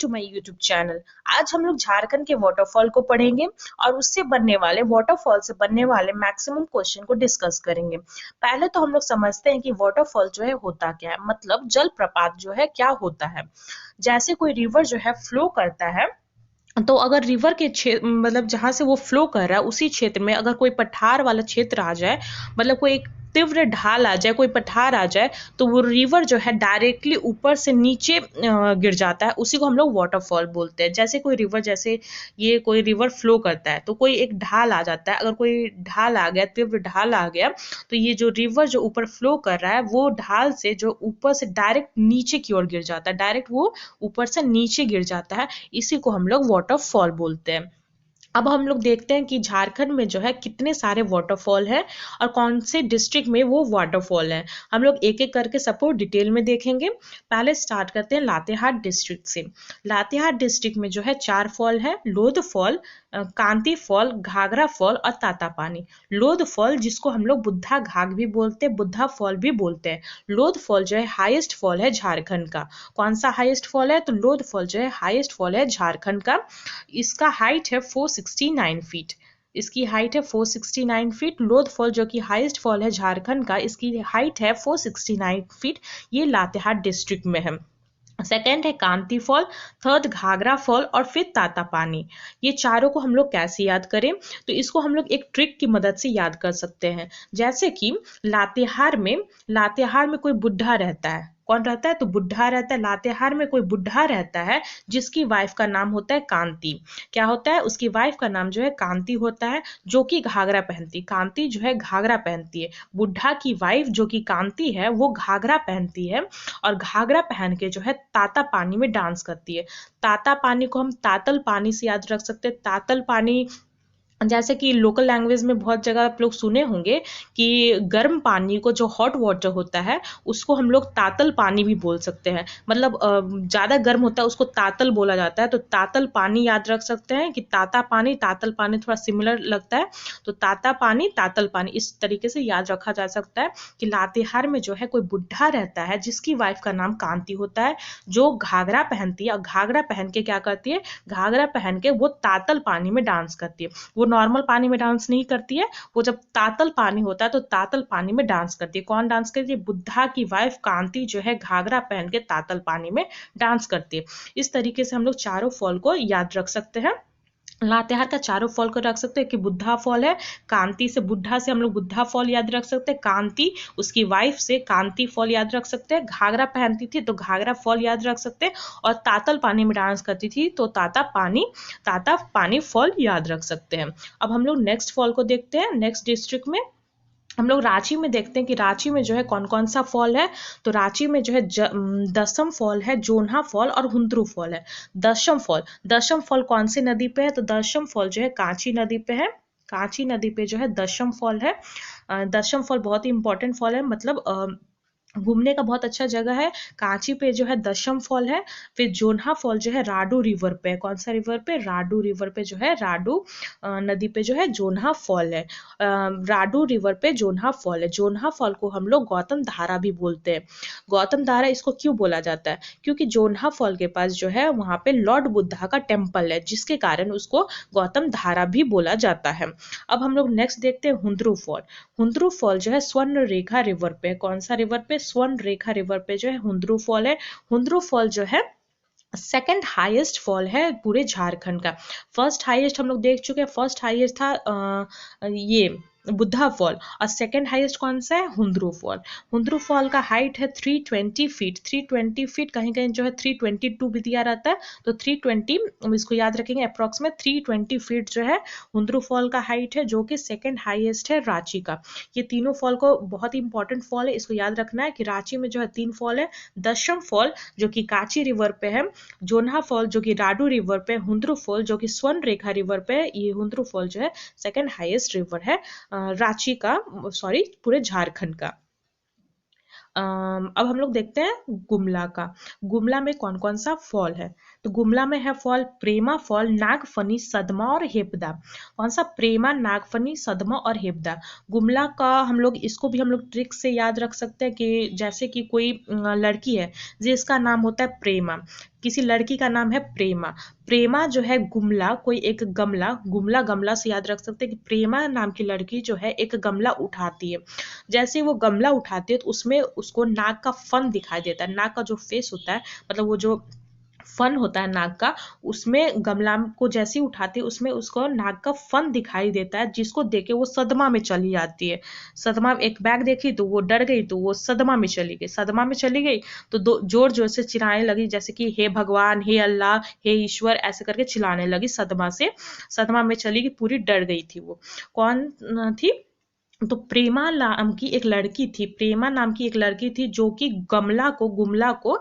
To my YouTube channel. आज हम लोग झारखंड के वाटरफॉल को पढ़ेंगे और उससे बनने वाले वाटरफॉल से बनने वाले मैक्सिमम क्वेश्चन को डिस्कस करेंगे। पहले तो हम लोग समझते हैं कि वाटरफॉल जो है होता क्या है, मतलब जलप्रपात जो है क्या होता है। जैसे कोई रिवर जो है फ्लो करता है, तो अगर रिवर के क्षेत्र मतलब जहां से वो फ्लो कर रहा है उसी क्षेत्र में अगर कोई पठार वाला क्षेत्र आ जाए, मतलब कोई एक तीव्र ढाल आ जाए, कोई पठार आ जाए, तो वो रिवर जो है डायरेक्टली ऊपर से नीचे गिर जाता है। उसी को हम लोग वाटरफॉल बोलते हैं। जैसे कोई रिवर, जैसे ये कोई रिवर फ्लो करता है तो कोई एक ढाल आ जाता है, अगर कोई ढाल आ गया, तीव्र ढाल आ गया, तो ये जो रिवर जो ऊपर फ्लो कर रहा है वो ढाल से जो ऊपर से डायरेक्ट नीचे की ओर गिर जाता है, डायरेक्ट वो ऊपर से नीचे गिर जाता है। इसी को हम लोग वाटरफॉल बोलते हैं। अब हम लोग देखते हैं कि झारखंड में जो है कितने सारे वाटरफॉल हैं और कौन से डिस्ट्रिक्ट में वो वाटरफॉल है। हम लोग एक एक करके सबको डिटेल में देखेंगे। पहले स्टार्ट करते हैं लातेहार डिस्ट्रिक्ट से। लातेहार डिस्ट्रिक्ट में जो है 4 फॉल है: लोध फॉल, कांति फॉल, घाघरा फॉल और तातापानी। लोध फॉल जिसको हम लोग बुद्धा घाघ भी बोलते हैं, बुद्धा फॉल भी बोलते हैं। लोध फॉल जो है हाईएस्ट फॉल है झारखंड का। कौन सा हाईएस्ट फॉल है? तो लोध फॉल जो है हाईएस्ट फॉल है झारखंड का। इसका हाइट है 469 फीट। इसकी हाइट है 469 फीट। लोध फॉल जो कि हाईएस्ट फॉल है झारखंड का, इसकी हाइट है 469 फीट। ये लातेहार डिस्ट्रिक्ट में है। सेकेंड है कांति फॉल, थर्ड घाघरा फॉल और फिर तातापानी। ये चारों को हम लोग कैसे याद करें? तो इसको हम लोग एक ट्रिक की मदद से याद कर सकते हैं। जैसे कि लातेहार में कोई बुढ़ा रहता है। कौन रहता है? तो बुढ़ा रहता है। लातेहार में कोई बुढ़ा रहता है जिसकी वाइफ का नाम होता है कांति। क्या होता है? उसकी वाइफ का नाम जो है कांति होता है, जो कि घाघरा पहनती। कांति जो है घाघरा पहनती है। बुढ़ा की वाइफ जो कि कांति है वो घाघरा पहनती है और घाघरा पहन के जो है ताता पानी में डांस करती है। ताता पानी को हम तातल पानी से याद रख सकते हैं। तातल पानी जैसे कि लोकल लैंग्वेज में बहुत जगह आप लोग सुने होंगे कि गर्म पानी को, जो हॉट वाटर होता है, उसको हम लोग तातल पानी भी बोल सकते हैं। मतलब ज़्यादा गर्म होता है उसको तातल बोला जाता है। तो तातल पानी याद रख सकते हैं कि ताता पानी, तातल पानी थोड़ा सिमिलर लगता है। तो ताता पानी, तातल पानी, इस तरीके से याद रखा जा सकता है कि लातेहार में जो है कोई बुढ़ा रहता है जिसकी वाइफ का नाम कांति होता है, जो घाघरा पहनती है और घाघरा पहन के क्या करती है? घाघरा पहन के वो तातल पानी में डांस करती है। वो नॉर्मल पानी में डांस नहीं करती है, वो जब तातल पानी होता है तो तातल पानी में डांस करती है। कौन डांस करती है? बुद्धा की वाइफ कांति जो है घाघरा पहन के तातल पानी में डांस करती है। इस तरीके से हम लोग चारों फॉल को याद रख सकते हैं। लातेहार का चारों फॉल को रख सकते हैं कि बुद्धा फॉल है, कांति से, बुद्धा से हम लोग बुद्धा फॉल याद रख सकते हैं, कांति उसकी वाइफ से कांति फॉल याद रख सकते हैं, घाघरा पहनती थी तो घाघरा फॉल याद रख सकते हैं, और तातल पानी में डांस करती थी तो ताता पानी फॉल याद रख सकते हैं। अब हम लोग नेक्स्ट फॉल को देखते हैं। नेक्स्ट डिस्ट्रिक्ट में हम लोग रांची में देखते हैं कि रांची में जो है कौन कौन सा फॉल है। तो रांची में जो है दशम फॉल है, जोन्हा फॉल और हुंद्रू फॉल है। दशम फॉल कौन सी नदी पे है? तो दशम फॉल जो है कांची नदी पे है। कांची नदी पे जो है दशम फॉल है। दशम फॉल बहुत ही इंपॉर्टेंट फॉल है, मतलब घूमने का बहुत अच्छा जगह है। कांची पे जो है दशम फॉल है। फिर जोन्हा फॉल जो है राडू रिवर पे है। कौन सा रिवर पे? राडू रिवर पे जो है, राडू नदी पे जो है जोन्हा फॉल है। राडू रिवर पे जोन्हा फॉल है। जोन्हा फॉल को हम लोग गौतम धारा भी बोलते हैं। गौतम धारा इसको क्यों बोला जाता है? क्योंकि जोन्हा फॉल के पास जो है वहां पे लॉर्ड बुद्धा का टेम्पल है, जिसके कारण उसको गौतम धारा भी बोला जाता है। अब हम लोग नेक्स्ट देखते हैं हुंद्रू फॉल। हुंद्रू फॉल जो है स्वर्ण रेखा रिवर पे है। कौन सा रिवर पे? स्वर्ण रेखा रिवर पे जो है हुंद्रू फॉल है। हुंद्रू फॉल जो है सेकंड हाईएस्ट फॉल है पूरे झारखंड का। फर्स्ट हाईएस्ट हम लोग देख चुके हैं, फर्स्ट हाईएस्ट था ये बुद्धा फॉल, और सेकंड हाईएस्ट कौन सा है? हुंद्रू फॉल। हुंद्रू फॉल का हाइट है 320 फीट। 320 फीट, कहीं कहीं जो है 322 भी दिया रहता है, तो 320 इसको याद रखेंगे। अप्रोक्सीमेट 320 फीट जो है हुंद्रू फॉल का हाइट है, जो कि सेकंड हाईएस्ट है रांची का। ये तीनों फॉल को बहुत ही इंपॉर्टेंट फॉल है, इसको याद रखना है कि रांची में जो है 3 फॉल है। दशम फॉल जो कि कांची रिवर पे है, जोन्हा फॉल जो कि राडू रिवर पे, हुंद्रू फॉल जो कि स्वर्ण रेखा रिवर पे। ये हुंद्रू फॉल जो है सेकंड हाईएस्ट रिवर है रांची का, सॉरी पूरे झारखंड का। अब हम लोग देखते हैं गुमला का। गुमला में कौन कौन सा फॉल है। तो गुमला में है फॉल प्रेमा फॉल, नागफनी, सदमा और हेपदा। कौन सा? प्रेमा, नागफनी, सदमा और हेपदा। गुमला का हम लोग इसको भी हम लोग ट्रिक से याद रख सकते हैं कि जैसे कि कोई लड़की है जिसका नाम होता है प्रेमा, किसी लड़की का नाम है प्रेमा, प्रेमा जो है गुमला, कोई एक गमला, गुमला गमला से याद रख सकते हैं कि प्रेमा नाम की लड़की जो है एक गमला उठाती है। जैसे वो गमला उठाती है तो उसमें उसको नाग का फन दिखाई देता है, नाग का जो फेस होता है, मतलब वो जो फन होता है नाग का, उसमें गमला को जैसे ही उठाती है उसमें उसको नाग का फन दिखाई देता है, जिसको देखे वो सदमा में चली जाती है। सदमा, एक बैग देखी तो वो डर गई, तो वो सदमा में चली गई, सदमा में चली गई तो जोर जोर से चिल्लाने लगी, जैसे कि हे भगवान, हे अल्लाह, हे ईश्वर, ऐसे करके चिल्लाने लगी सदमा से, सदमा में चली गई, पूरी डर गई थी वो। कौन थी? तो प्रेमा नाम की एक लड़की थी, प्रेमा नाम की एक लड़की थी जो कि गुमला को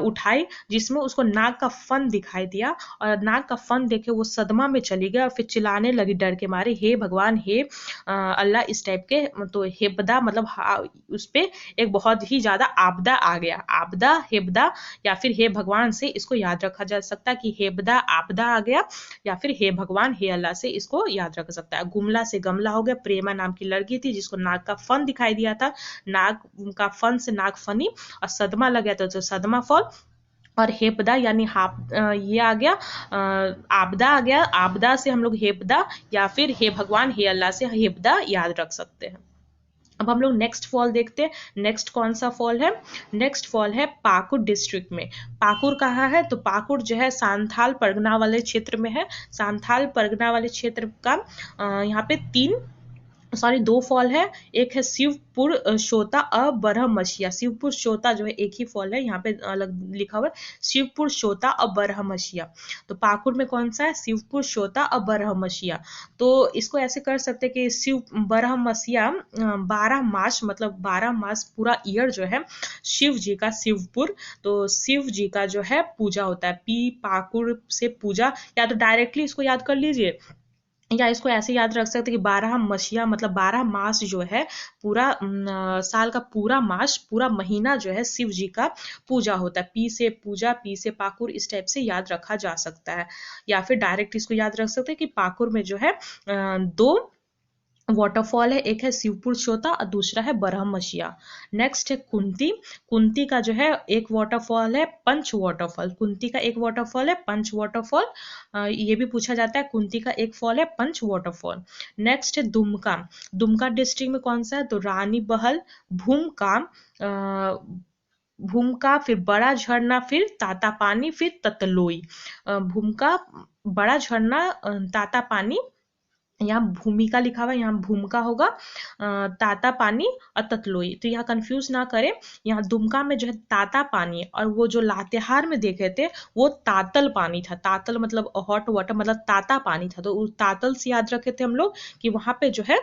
उठाई, जिसमें उसको नाग का फन दिखाई दिया, और नाग का फन देखे वो सदमा में चली गई और फिर चिल्लाने लगी डर के मारे, हे भगवान, हे अल्लाह, इस टाइप के। तो हेबदा मतलब उस पे एक बहुत ही ज्यादा आपदा आ गया, आपदा, हेबदा या फिर हे भगवान से इसको याद रखा जा सकता है कि हेबदा आपदा आ गया, या फिर हे भगवान, हे अल्लाह से इसको याद रख सकता है। गुमला से गमला हो गया, प्रेमा नाम की लड़की थी जिसको नाग का फन दिखाई दिया था, नाग का फन से नाग फनी, और सदमा लग गया था तो सदमा फॉल, और हेपदा यानी ये आ गया, आपदा आ गया, आपदा से हम लोग हेपदा या फिर हे भगवान, हे अल्लाह से हेपदा याद रख सकते हैं। अब हम लोग नेक्स्ट फॉल देखते हैं। नेक्स्ट कौन सा फॉल है? नेक्स्ट फॉल है पाकुर डिस्ट्रिक्ट में। पाकुर कहाँ है? तो पाकुर जो है सांथाल परगना वाले क्षेत्र में है। सांथाल परगना वाले क्षेत्र का यहाँ पे दो फॉल है। एक है शिवपुर शोता अबरहमसिया, शिवपुर शोता जो है एक ही फॉल है, यहाँ पे अलग लिखा हुआ है शिवपुर शोता अबरहमसिया। तो पाकुर में कौन सा है? शिवपुर शोता अबरहमसिया। तो इसको ऐसे कर सकते हैं कि शिव बरहमसिया 12 मास, मतलब 12 मास पूरा ईयर जो है शिव जी का, शिवपुर, तो शिव जी का जो है पूजा होता है, पाकुर से पूजा, या तो डायरेक्टली इसको याद कर लीजिए, या इसको ऐसे याद रख सकते कि 12 मसिया मतलब 12 मास जो है पूरा साल का पूरा मास, पूरा महीना जो है शिव जी का पूजा होता है। पी से पूजा, पी से पाकुर, इस टाइप से याद रखा जा सकता है, या फिर डायरेक्ट इसको याद रख सकते हैं कि पाकुर में जो है दो वाटरफॉल है, एक है शिवपुर शोता और दूसरा है बरहमसिया। नेक्स्ट है कुंती। कुंती का जो है एक वाटरफॉल है पंच वाटरफॉल, कुंती का एक वाटरफॉल है पंच वाटरफॉल, ये भी पूछा जाता है, कुंती का एक फॉल है पंच वाटरफॉल। नेक्स्ट है दुमका। दुमका डिस्ट्रिक्ट में कौन सा है? तो रानी बहल, भूमका, भूमका, फिर बड़ा झरना, फिर ताता पानी, फिर ततलोई। भूमका, बड़ा झरना, ताता पानी, यहाँ भूमिका लिखा हुआ है, यहाँ भूमिका होगा, ताता पानी और ततलोई, तो यहाँ कंफ्यूज ना करें। यहाँ दुमका में जो है ताता पानी है, और वो जो लातेहार में देखे थे वो तातल पानी था, तातल मतलब हॉट वाटर, मतलब ताता पानी था, तो उस तातल से याद रखे थे हम लोग कि वहां पे जो है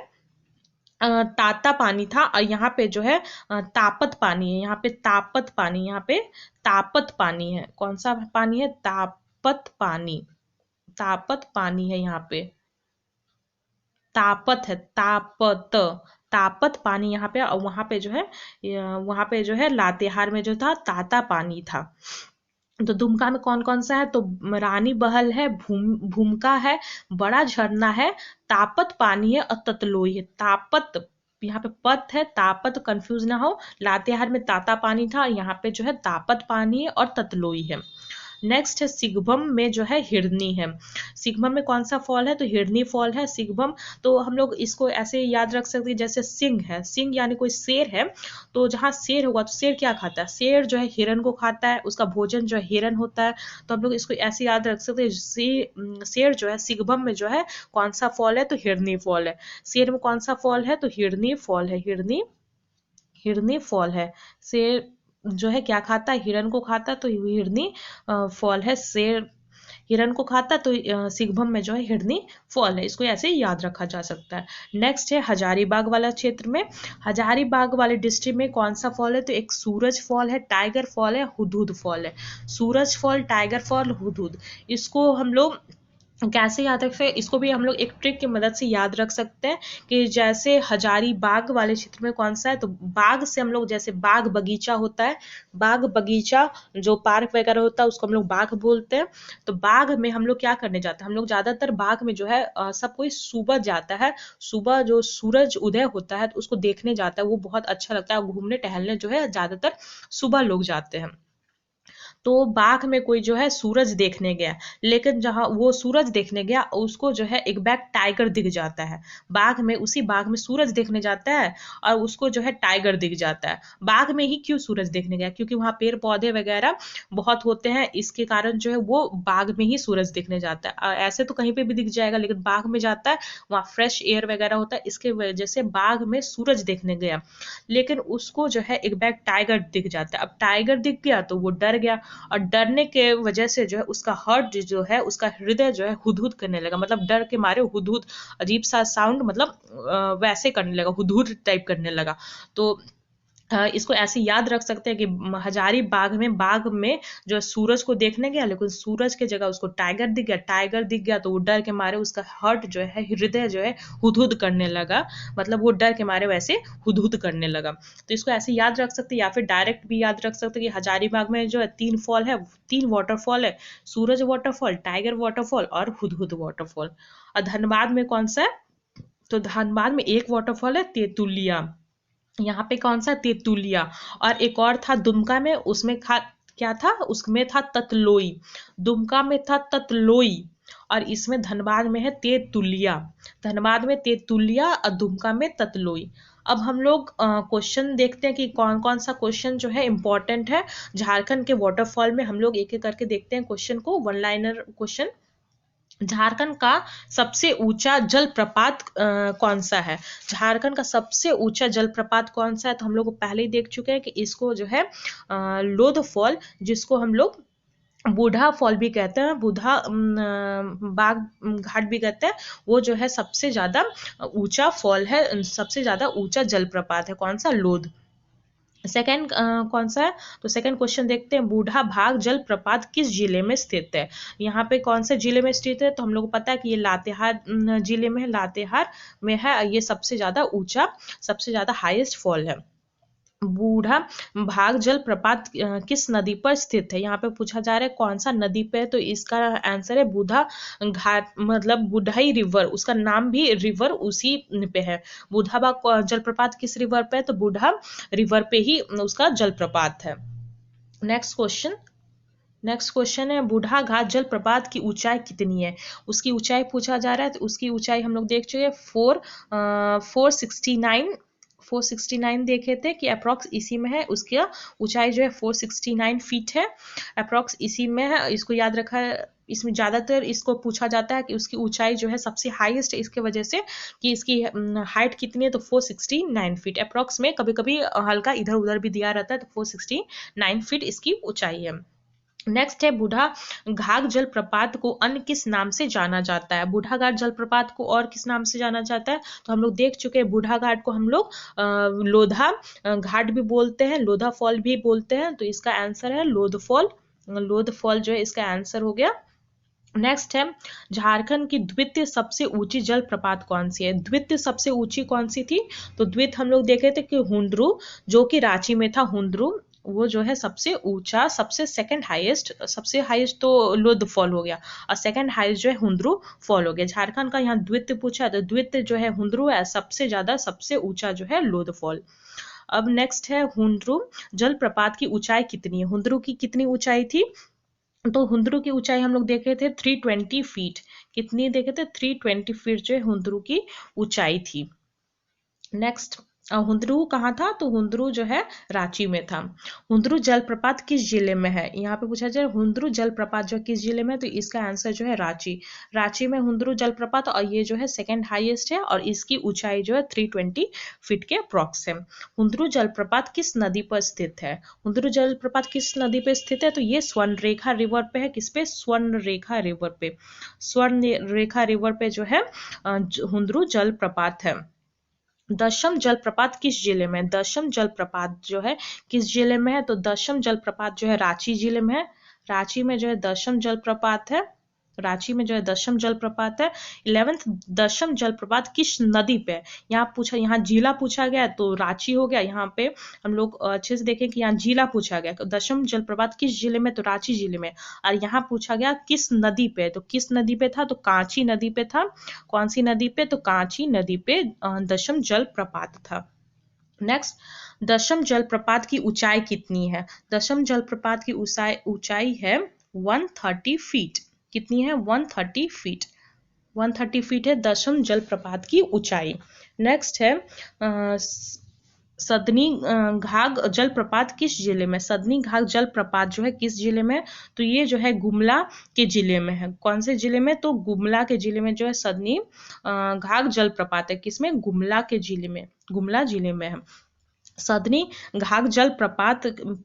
ताता पानी था, और यहाँ पे जो है तापत पानी है, यहाँ पे तापत पानी, यहाँ पे तापत पानी है। कौन सा पानी है? तापत पानी, तापत पानी है यहाँ पे, तापत है, तापत, तापत पानी यहाँ पे, और वहां पे जो है लातेहार में जो था ताता पानी था। तो दुमका में कौन कौन सा है? तो रानी बहल है, भूमका है, बड़ा झरना है, तापत पानी है और ततलोई है। तापत, यहाँ पे पत है, तापत कंफ्यूज ना हो, लातेहार में ताता पानी था, यहाँ पे जो है तापत पानी है और ततलोई है। नेक्स्ट है सिगभम में जो है हिरनी है। सिगभम में कौन सा फॉल है? तो हिरनी फॉल है सिगभम। तो हम लोग इसको ऐसे याद रख सकते हैं, जैसे सिंह है, सिंह यानी कोई शेर है, तो जहाँ शेर होगा तो शेर क्या खाता है? शेर जो है हिरन को खाता है, उसका भोजन जो है हिरन होता है, तो हम लोग इसको ऐसे याद रख सकते हैं। शेर जो है सिगभम में जो है कौन सा फॉल है? तो हिरनी फॉल है। शेर में कौन सा फॉल है? तो हिरनी फॉल है, हिरनी, हिरनी फॉल है। शेर जो है क्या खाता है? हिरन को खाता है, तो हिरनी फॉल है। शेर हिरन को खाता, तो सिगभम में जो है हिरनी फॉल है, इसको ऐसे याद रखा जा सकता है। नेक्स्ट है हजारीबाग वाला क्षेत्र में। हजारीबाग वाले डिस्ट्रिक्ट में कौन सा फॉल है? तो एक सूरज फॉल है, टाइगर फॉल है, हुदहुद फॉल है। सूरज फॉल, टाइगर फॉल, हुदहुद, इसको हम लोग कैसे याद रख सकते हैं, इसको भी हम लोग एक ट्रिक की मदद से याद रख सकते हैं कि जैसे हजारीबाग वाले क्षेत्र में कौन सा है, तो बाग से हम लोग, जैसे बाग बगीचा होता है, बाग बगीचा जो पार्क वगैरह होता है उसको हम लोग बाग बोलते हैं। तो बाग में हम लोग क्या करने जाते हैं, हम लोग ज्यादातर बाग में जो है सब कोई सुबह जाता है, सुबह जो सूरज उदय होता है तो उसको देखने जाता है, वो बहुत अच्छा लगता है, घूमने टहलने जो है ज्यादातर सुबह लोग जाते हैं। तो बाग में कोई जो है सूरज देखने गया, लेकिन जहां वो सूरज देखने गया उसको जो है एक बैग टाइगर दिख जाता है। बाग में, उसी बाग में सूरज देखने जाता है और उसको जो है टाइगर दिख जाता है। बाग में ही क्यों सूरज देखने गया, क्योंकि वहां पेड़ पौधे वगैरह बहुत होते हैं, इसके कारण जो है वो बाग में ही सूरज देखने जाता है। ऐसे तो कहीं पे भी दिख जाएगा, लेकिन बाग में जाता है, वहां फ्रेश एयर वगैरह होता है, इसके वजह से बाग में सूरज देखने गया। लेकिन उसको जो है एक बैग टाइगर दिख जाता है। अब टाइगर दिख गया तो वो डर गया, और डरने के वजह से जो है उसका हार्ट जो है, उसका हृदय जो है हुदहुद करने लगा, मतलब डर के मारे हुदहुद, अजीब सा साउंड, मतलब वैसे करने लगा, हुदहुद टाइप करने लगा। तो इसको ऐसे याद रख सकते हैं कि हजारी बाग में जो है सूरज को देखने गया, लेकिन सूरज की जगह उसको टाइगर दिख गया, टाइगर दिख गया तो वो डर के मारे उसका हार्ट जो है, हृदय जो है हुदहुद करने लगा, मतलब वो डर के मारे वैसे हुदहुद करने लगा। तो इसको ऐसे याद रख सकते हैं, या फिर डायरेक्ट भी याद रख सकते हैं कि हजारी बाग में जो है 3 फॉल है, 3 वाटरफॉल है, सूरज वाटरफॉल, टाइगर वाटरफॉल और हुदहुद वाटरफॉल। और धनबाद में कौन सा है, तो धनबाद में एक वाटरफॉल है तेतुलिया, यहाँ पे कौन सा तेतुलिया, और एक और था दुमका में, उसमें क्या था, उसमें था ततलोई, दुमका में था ततलोई, और इसमें धनबाद में है तेतुलिया। धनबाद में तेतुलिया और दुमका में ततलोई। अब हम लोग क्वेश्चन देखते हैं कि कौन कौन सा क्वेश्चन जो है इंपॉर्टेंट है झारखंड के वाटरफॉल में। हम लोग एक एक करके देखते हैं क्वेश्चन को, वन लाइनर क्वेश्चन। झारखंड का सबसे ऊंचा जलप्रपात कौन सा है, झारखंड का सबसे ऊंचा जलप्रपात कौन सा है, तो हम लोग पहले ही देख चुके हैं कि इसको जो है लोध फॉल, जिसको हम लोग बूढ़ा फॉल भी कहते हैं, बूढ़ा बाग घाट भी कहते हैं, वो जो है सबसे ज्यादा ऊंचा फॉल है, सबसे ज्यादा ऊंचा जलप्रपात है, कौन सा, लोध। सेकंड कौन सा है, तो सेकंड क्वेश्चन देखते हैं, बूढ़ा भाग जलप्रपात किस जिले में स्थित है, यहाँ पे कौन से जिले में स्थित है, तो हम लोग को पता है कि ये लातेहार जिले में है, लातेहार में है, ये सबसे ज्यादा ऊंचा, सबसे ज्यादा हाईएस्ट फॉल है। बूढ़ा भाग जलप्रपात किस नदी पर स्थित है, यहाँ पे पूछा जा रहा है कौन सा नदी पे है, तो इसका आंसर है बूढ़ा घाट, मतलब बुढ़ाई रिवर, उसका नाम भी रिवर उसी पे है। बूढ़ा भाग जलप्रपात किस रिवर पे है, तो बूढ़ा रिवर पे ही उसका जलप्रपात है। नेक्स्ट क्वेश्चन, नेक्स्ट क्वेश्चन है, बूढ़ा घाट जलप्रपात की ऊंचाई कितनी है, उसकी ऊंचाई पूछा जा रहा है, तो उसकी ऊंचाई हम लोग देख चुके हैं 469, 469 देखे थे कि अप्रॉक्स इसी में है, उसकी ऊंचाई जो है 469 फीट है, अप्रॉक्स इसी में है, इसको याद रखा है। इसमें ज्यादातर इसको पूछा जाता है कि उसकी ऊंचाई जो है सबसे हाईएस्ट है, इसके वजह से कि इसकी हाइट कितनी है, तो 469 फीट अप्रॉक्स में, कभी कभी हल्का इधर उधर भी दिया रहता है, तो 469 फीट इसकी ऊंचाई है। नेक्स्ट है, बूढ़ा घाट जलप्रपात को अन्य किस नाम से जाना जाता है, बूढ़ा घाट जलप्रपात को और किस नाम से जाना जाता है, तो हम लोग देख चुके हैं बूढ़ा घाट को हम लोग लोधा घाट भी बोलते हैं, लोधा फॉल भी बोलते हैं, तो इसका आंसर है लोध फॉल, लोध फॉल जो है इसका आंसर हो गया। नेक्स्ट है, झारखंड की द्वितीय सबसे ऊंची जलप्रपात कौन सी है, द्वितीय सबसे ऊंची कौन सी थी, तो द्वितीय हम लोग देखे थे कि हुंद्रू, जो कि रांची में था, हुंद्रू वो जो है सबसे ऊंचा, सबसे सेकंड हाईएस्ट, सबसे हाईएस्ट तो लोध फॉल हो गया, और सेकंड हाईएस्ट जो है हुंद्रू फॉल हो गया। झारखंड का यहाँ द्वितीय पूछा, तो द्वितीय जो है हुंद्रू है, सबसे ज्यादा सबसे ऊंचा जो है लोध फॉल। अब नेक्स्ट है, हुंद्रू जलप्रपात की ऊंचाई कितनी है, हुंद्रू की कितनी ऊंचाई थी, तो हुंद्रू की ऊंचाई हम लोग देखे थे 320 फीट, कितनी देखे थे, 320 फीट जो है हुंद्रू की ऊंचाई थी। नेक्स्ट, हुंद्रू कहाँ था, तो हुंद्रू जो है रांची में था। हुंद्रू जलप्रपात किस जिले में है, यहाँ पे पूछा जाए हुंद्रू जलप्रपात जो किस जिले में है, तो इसका आंसर जो है रांची, रांची में हुंद्रू जलप्रपात, और ये जो है सेकंड हाईएस्ट है, और इसकी ऊंचाई जो है 320 फीट के अप्रॉक्स है। हुंद्रू जलप्रपात किस नदी पर स्थित है, हुंद्रू जलप्रपात किस नदी पे स्थित है, तो ये स्वर्णरेखा रिवर पे है, किस पे, स्वर्णरेखा रिवर पे, स्वर्णरेखा रिवर पे जो है हुंद्रू जलप्रपात है। दशम जलप्रपात किस जिले में, दशम जलप्रपात जो है किस जिले में है, तो दशम जलप्रपात जो है रांची जिले में है, रांची में जो है दशम जलप्रपात है। रांची में जो है दशम जलप्रपात है। 11th दशम जलप्रपात किस नदी पे है? यहाँ जिला पूछा गया तो रांची हो गया। यहाँ पे हम लोग अच्छे से देखें कि यहाँ जिला पूछा गया, दशम जलप्रपात किस जिले में, तो रांची जिले में। और यहाँ पूछा गया किस नदी पे, तो किस नदी पे था, तो कांची नदी पे था। कौन सी नदी पे, तो कांची नदी पे दशम जलप्रपात था। नेक्स्ट, दशम जलप्रपात की ऊंचाई कितनी है? दशम जलप्रपात की ऊंचाई है 130 फीट। कितनी है? 130 फीट। 130 फीट है दशम जलप्रपात की ऊंचाई। नेक्स्ट है सदनी घाघ जलप्रपात किस जिले में? सदनी घाघ जलप्रपात जो है किस जिले में? तो ये जो है गुमला के जिले में है। कौन से जिले में? तो गुमला के जिले में जो है सदनी घाघ जलप्रपात है। किसमें? गुमला के जिले में, गुमला जिले में है। सदनी घाघ जलप्रपात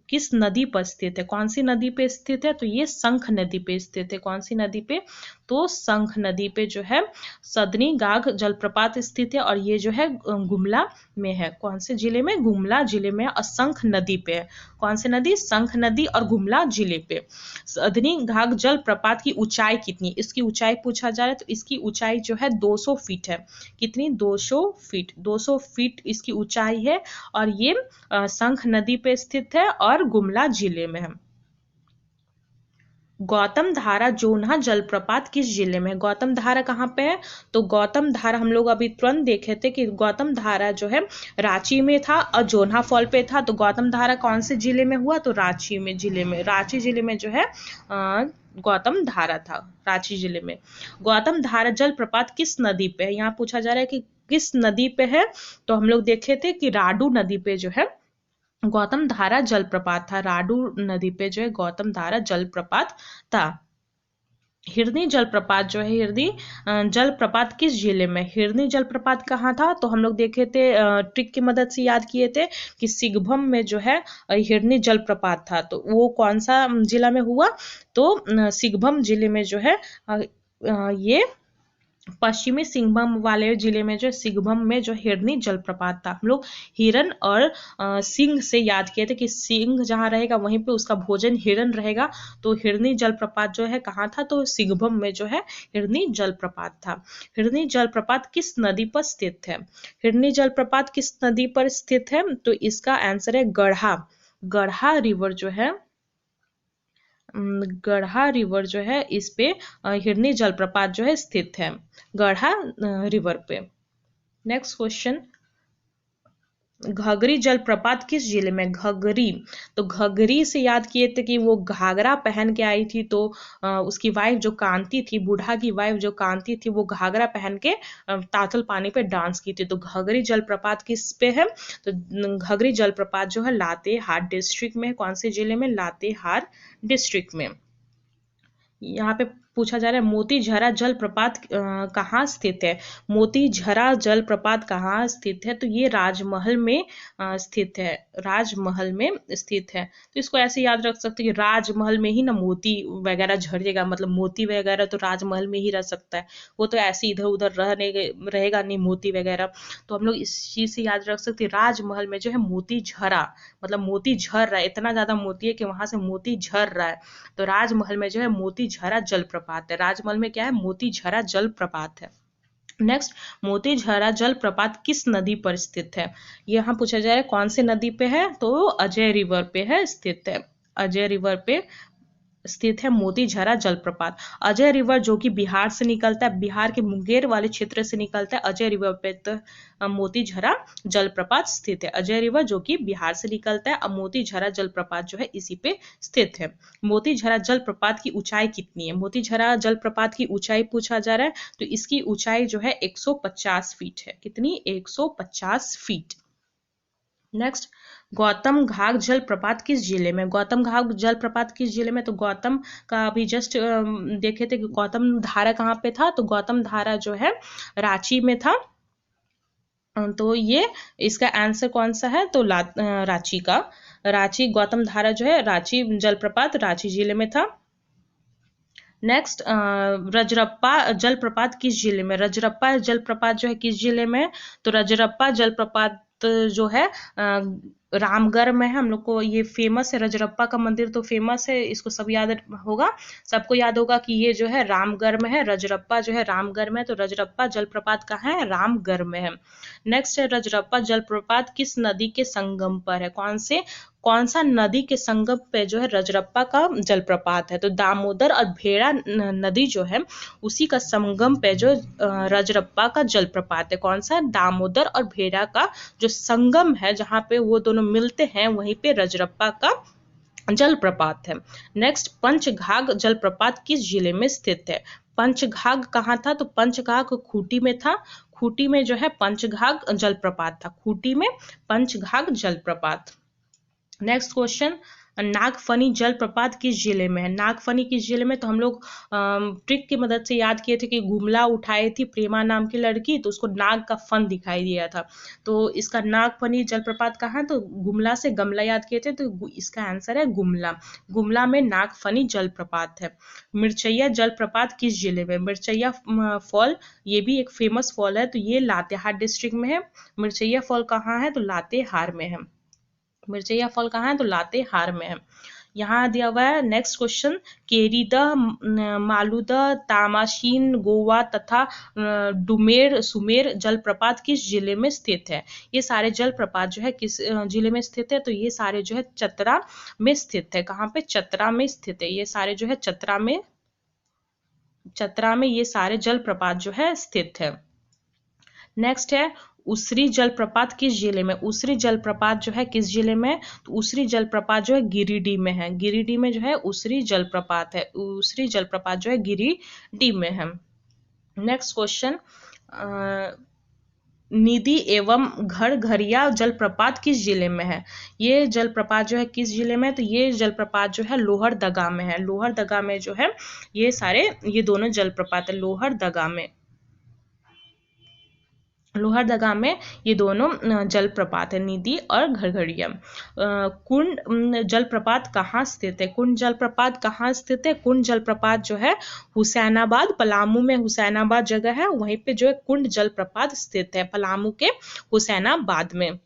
किस नदी पर स्थित है? कौन सी नदी पे स्थित है? तो ये शंख नदी पे स्थित है। कौन सी नदी पे? तो शंख नदी पे जो है सदनी घाघ जलप्रपात स्थित है, और ये जो है गुमला में है। कौन से जिले में? गुमला जिले में, और शंख नदी पे है। कौन सी नदी? शंख नदी और गुमला जिले पे। सदनी घाघ जलप्रपात की ऊंचाई कितनी? इसकी ऊंचाई पूछा जा रहा है, तो इसकी ऊंचाई जो है 200 फीट है। कितनी? 200 फीट। 200 फीट इसकी ऊंचाई है, और ये शंख नदी पे स्थित है और गुमला जिले में है। गौतम धारा जोन्हा जलप्रपात किस जिले में? गौतम धारा कहाँ पे है? तो गौतम धारा हम लोग अभी तुरंत देखे थे कि गौतम धारा जो है रांची में था और जोन्हा फॉल पे था। तो गौतम धारा कौन से जिले में हुआ? तो रांची में जिले में, रांची जिले में जो है गौतम धारा था, रांची जिले में। गौतम धारा जलप्रपात किस नदी पे है? यहाँ पूछा जा रहा है कि किस नदी पे है, तो हम लोग देखे थे कि राडू नदी पे जो है गौतम धारा जलप्रपात था। राडू नदी पे जो है गौतम धारा जलप्रपात था। हिरनी जलप्रपात जो है, हिरनी जलप्रपात किस जिले में? हिरनी जलप्रपात कहाँ था? तो हम लोग देखे थे, ट्रिक की मदद से याद किए थे कि सिंघभूम में जो है हिरनी जलप्रपात था। तो वो कौन सा जिला में हुआ? तो सिंघभूम जिले में जो है ये पश्चिमी सिंहभूम वाले जिले में जो सिंहभूम में जो हिरनी जलप्रपात था। हम लोग हिरन और सिंह से याद किए थे कि सिंह जहाँ रहेगा वहीं पे उसका भोजन हिरन रहेगा। तो हिरनी जलप्रपात जो है कहाँ था? तो सिंहभूम में जो है हिरनी जलप्रपात था। हिरनी जलप्रपात किस नदी पर स्थित है? हिरनी जलप्रपात किस नदी पर स्थित है? तो इसका आंसर है गढ़ा। गढ़ा रिवर जो है, गढ़ा रिवर जो है इस पे हिरनी जलप्रपात जो है स्थित है, गढ़ा रिवर पे। नेक्स्ट क्वेश्चन, घघरी जलप्रपात किस जिले में? घघरी, तो घघरी से याद किए थे कि वो घाघरा पहन के आई थी, तो उसकी वाइफ जो कांति थी, बूढ़ा की वाइफ जो कांति थी, वो घाघरा पहन के तातल पानी पे डांस की थी। तो घघरी जलप्रपात किस पे है? तो घघरी जलप्रपात जो है लातेहार डिस्ट्रिक्ट में। कौन से जिले में? लातेहार डिस्ट्रिक्ट में। यहाँ पे पूछा जा रहा है मोतीझरा जलप्रपात कहाँ स्थित है? मोतीझरा जलप्रपात कहाँ स्थित है? तो ये राजमहल में स्थित है, राजमहल में स्थित है। तो इसको ऐसे याद रख सकते हैं कि राजमहल में ही ना मोती वगैरह झड़ेगा, मतलब मोती वगैरह तो राजमहल में ही रह सकता है, वो तो ऐसे इधर उधर रहेगा नहीं मोती वगैरह। तो हम लोग इस चीज से याद रख सकते हैं राजमहल में जो है मोती झरा, मतलब मोती झर रहा है, इतना ज्यादा मोती है कि वहां से मोती झर रहा है। तो राजमहल में जो है मोतीझरा जलप्रपात है। राजमहल में क्या है? मोतीझरा जलप्रपात है। नेक्स्ट, मोतीझरा जलप्रपात किस नदी पर स्थित है? यहाँ पूछा जाए कौन से नदी पे है? तो अजय रिवर पे है स्थित है, अजय रिवर पे स्थित है मोतीझरा जलप्रपात। अजय रिवर जो कि बिहार से निकलता है, बिहार के मुंगेर वाले क्षेत्र से निकलता है अजय रिवर पे, तो मोतीझरा जलप्रपात स्थित है। अजय रिवर जो कि बिहार से निकलता है, अब मोतीझरा जलप्रपात जो है इसी पे स्थित है। मोतीझरा जलप्रपात की ऊंचाई कितनी है? मोतीझरा जलप्रपात की ऊंचाई पूछा जा रहा है, तो इसकी ऊंचाई जो है 150 फीट है। कितनी? 150 फीट। नेक्स्ट, गौतम घाघ जलप्रपात किस जिले में? गौतम घाघ जलप्रपात किस जिले में? तो गौतम का अभी जस्ट देखे थे कि गौतम धारा कहाँ पे था, तो गौतम धारा जो है रांची में था। तो ये इसका आंसर कौन सा है? तो रांची का, रांची गौतम धारा जो है रांची जलप्रपात रांची जिले में था। नेक्स्ट, रजरप्पा जलप्रपात किस जिले में? रजरप्पा जलप्रपात जो है किस जिले में? तो रजरप्पा जलप्रपात जो है रामगढ़ में है। हम लोग को ये फेमस है, रजरप्पा का मंदिर तो फेमस है, इसको सब याद होगा, सबको याद होगा कि ये जो है रामगढ़ में है। रजरप्पा जो है रामगढ़ में है, तो रजरप्पा जलप्रपात कहाँ है? रामगढ़ में है। नेक्स्ट है, रजरप्पा जलप्रपात किस नदी के संगम पर है? कौन सा नदी के संगम पे जो है रजरप्पा का जलप्रपात है? तो दामोदर और भेड़ा नदी जो है उसी का संगम पे जो रजरप्पा का जलप्रपात है। कौन सा? दामोदर और भेड़ा का जो संगम है, जहाँ पे वो दोनों मिलते हैं, वहीं पे रजरप्पा का जलप्रपात है। नेक्स्ट, पंचघाघ जलप्रपात किस जिले में स्थित है? पंचघाघ कहाँ था? तो पंचघाघ खूंटी में था। खूंटी में जो है पंचघाघ जलप्रपात था। खूंटी में पंचघाघ जलप्रपात। नेक्स्ट क्वेश्चन, नागफनी जलप्रपात किस जिले में है? नागफनी किस जिले में? तो हम लोग ट्रिक की मदद से याद किए थे कि गुमला उठाई थी प्रेमा नाम की लड़की, तो उसको नाग का फन दिखाई दिया था। तो इसका नागफनी जलप्रपात कहाँ? तो गुमला से गमला याद किए थे, तो इसका आंसर है गुमला। गुमला में नागफनी जलप्रपात है। मिर्चैया जलप्रपात किस जिले में? मिर्चैया फॉल, ये भी एक फेमस फॉल है, तो ये लातेहार डिस्ट्रिक्ट में है। मिर्चैया फॉल कहाँ है? तो लातेहार में है। मिर्चैया फॉल कहाँ है? तो लातेहार में है। यहाँ दिया हुआ है नेक्स्ट क्वेश्चन, केरीदा, मालूदा, तामाशीन, गोवा तथा डुमेर सुमेर जलप्रपात किस जिले में स्थित है? ये सारे जलप्रपात जो है किस जिले में स्थित है? तो ये सारे जो है चतरा में स्थित है। कहाँ पे? चतरा में स्थित है। ये सारे जो है चतरा में ये सारे जलप्रपात जो है स्थित है। नेक्स्ट है, उसरी जलप्रपात किस जिले में? उसरी जलप्रपात जो है किस जिले में? तो उसरी जलप्रपात जो है गिरिडीह में है। गिरिडीह में जो है उसरी जलप्रपात है। उसरी जलप्रपात जो है गिरिडीह में है। नेक्स्ट क्वेश्चन, निधि एवं घरघरिया जलप्रपात किस जिले में है? ये जलप्रपात जो है किस जिले में? तो ये जलप्रपात जो है लोहरदगा में है। लोहरदगा में जो है ये दोनों जलप्रपात है, लोहरदगा में। लोहरदगा में ये दोनों जलप्रपात है, निधि और घरघरिया। कुंड जलप्रपात कहाँ स्थित है? कुंड जलप्रपात कहाँ स्थित है? कुंड जलप्रपात जो है हुसैनाबाद, पलामू में हुसैनाबाद जगह है, वहीं पे जो है कुंड जलप्रपात स्थित है, पलामू के हुसैनाबाद में।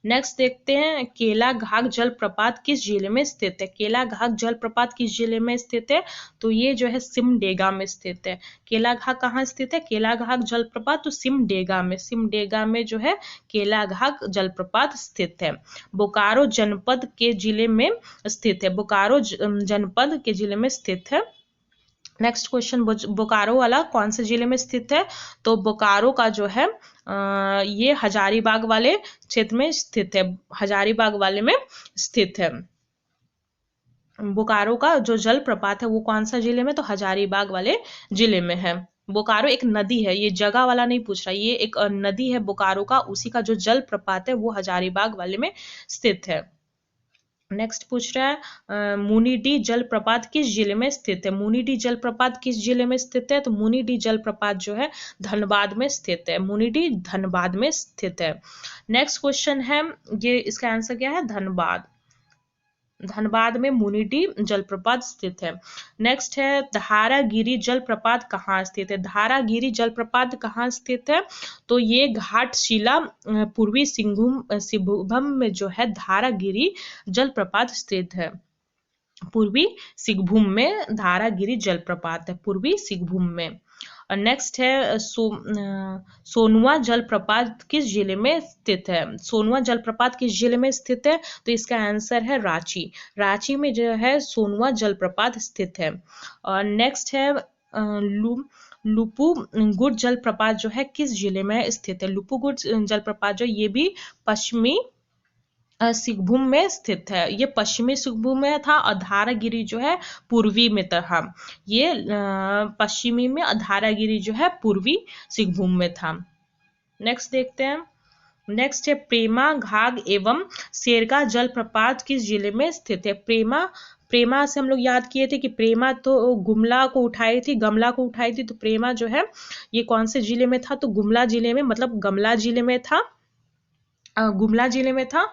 नेक्स्ट देखते हैं, केलाघाघ जलप्रपात किस जिले में स्थित है? केलाघाघ जलप्रपात किस जिले में स्थित है? तो ये जो है सिमडेगा में स्थित है। केलाघाघ कहाँ स्थित है? केलाघाघ जलप्रपात तो सिमडेगा में जो है केलाघाघ जलप्रपात स्थित है। बोकारो जनपद के जिले में स्थित है। बोकारो जनपद के जिले में स्थित है। नेक्स्ट क्वेश्चन, बोकारो वाला कौन से जिले में स्थित है? तो बोकारो का जो है ये हजारीबाग वाले क्षेत्र में स्थित है। हजारीबाग वाले में स्थित है। बोकारो का जो जलप्रपात है वो कौन सा जिले में? तो हजारीबाग वाले जिले में है। बोकारो एक नदी है, ये जगह वाला नहीं पूछ रहा, ये एक नदी है बोकारो का, उसी का जो जलप्रपात है वो हजारीबाग वाले में स्थित है। नेक्स्ट पूछ रहा है, मुनिडीह जलप्रपात किस जिले में स्थित है? मुनिडीह जलप्रपात किस जिले में स्थित है? तो मुनिडीह जलप्रपात जो है धनबाद में स्थित है। मुनिडीह धनबाद में स्थित है। नेक्स्ट क्वेश्चन है, ये इसका आंसर क्या है? धनबाद। धनबाद में मुनिडीह जलप्रपात स्थित है। नेक्स्ट है, धारागिरी जलप्रपात कहाँ स्थित है? धारागिरी जलप्रपात कहाँ स्थित है? तो ये घाटशिला पूर्वी सिंहभूम में जो है धारागिरी जलप्रपात स्थित है। पूर्वी सिंहभूम में धारागिरी जलप्रपात है, पूर्वी सिंहभूम में। नेक्स्ट है, सोनुआ जलप्रपात किस जिले में स्थित है? सोनुआ जलप्रपात किस जिले में स्थित है? तो इसका आंसर है रांची। रांची में जो है सोनुआ जलप्रपात स्थित है। और नेक्स्ट है, लुपुगुड़ जलप्रपात जो है किस जिले में स्थित है? लुपुगुड़ जलप्रपात जो ये भी पश्चिमी सिंहभूम में स्थित है। ये पश्चिमी सिंहभूम में था और धारागिरी जो है पूर्वी में था। ये पश्चिमी में, धारागिरी जो है पूर्वी सिंहभूम में था। नेक्स्ट देखते हैं। नेक्स्ट है, प्रेमा घाघ एवं शेरगा जलप्रपात किस जिले में स्थित है? प्रेमा से हम लोग याद किए थे कि प्रेमा तो गुमला को उठाई थी, गमला को उठाई थी, तो प्रेमा जो है ये कौन से जिले में था? तो गुमला जिले में, मतलब गमला जिले में था। गुमला जिले में था,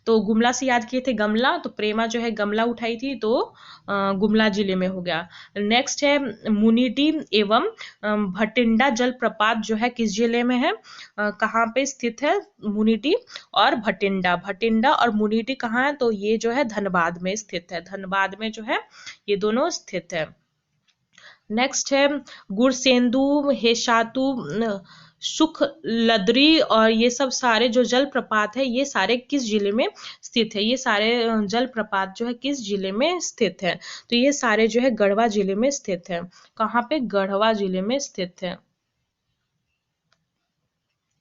तो गुमला से याद किए थे गमला, तो प्रेमा जो है गमला उठाई थी, तो गुमला जिले में हो गया। नेक्स्ट है मुनिटी एवं भटिंडा जलप्रपात जो है किस जिले में है, कहाँ पे स्थित है मुनिटी और भटिंडा, भटिंडा और मुनिटी कहाँ है, तो ये जो है धनबाद में स्थित है, धनबाद में जो है ये दोनों स्थित है। नेक्स्ट है गुरसेंदु, हेशातु, सुख लदरी और ये सब सारे जो जलप्रपात है ये सारे किस जिले में स्थित है, ये सारे जलप्रपात जो है किस जिले में स्थित है, तो ये सारे जो है गढ़वा जिले में स्थित है। कहाँ पे, गढ़वा जिले में स्थित है।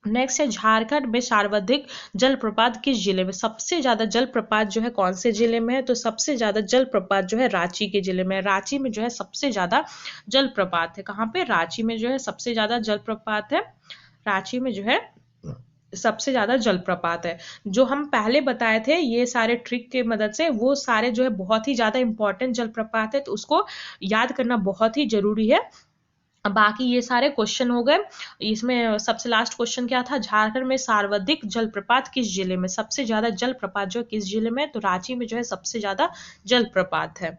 नेक्स्ट है झारखंड में सर्वाधिक जलप्रपात किस जिले में, सबसे ज्यादा जलप्रपात जो है कौन से जिले में है, तो सबसे ज्यादा जलप्रपात जो है रांची के जिले में है, रांची में जो है सबसे ज्यादा जलप्रपात है। कहाँ पे, रांची में जो है सबसे ज्यादा जलप्रपात है, रांची में जो है सबसे ज्यादा जलप्रपात है। जो हम पहले बताए थे ये सारे ट्रिक के मदद से, वो सारे जो है बहुत ही ज्यादा इंपॉर्टेंट जलप्रपात है, तो उसको याद करना बहुत ही जरूरी है। बाकी ये सारे क्वेश्चन हो गए। इसमें सबसे लास्ट क्वेश्चन क्या था, झारखंड में सर्वाधिक जलप्रपात किस जिले में, सबसे ज्यादा जलप्रपात जो किस जिले में, तो रांची में जो है सबसे ज्यादा जलप्रपात है।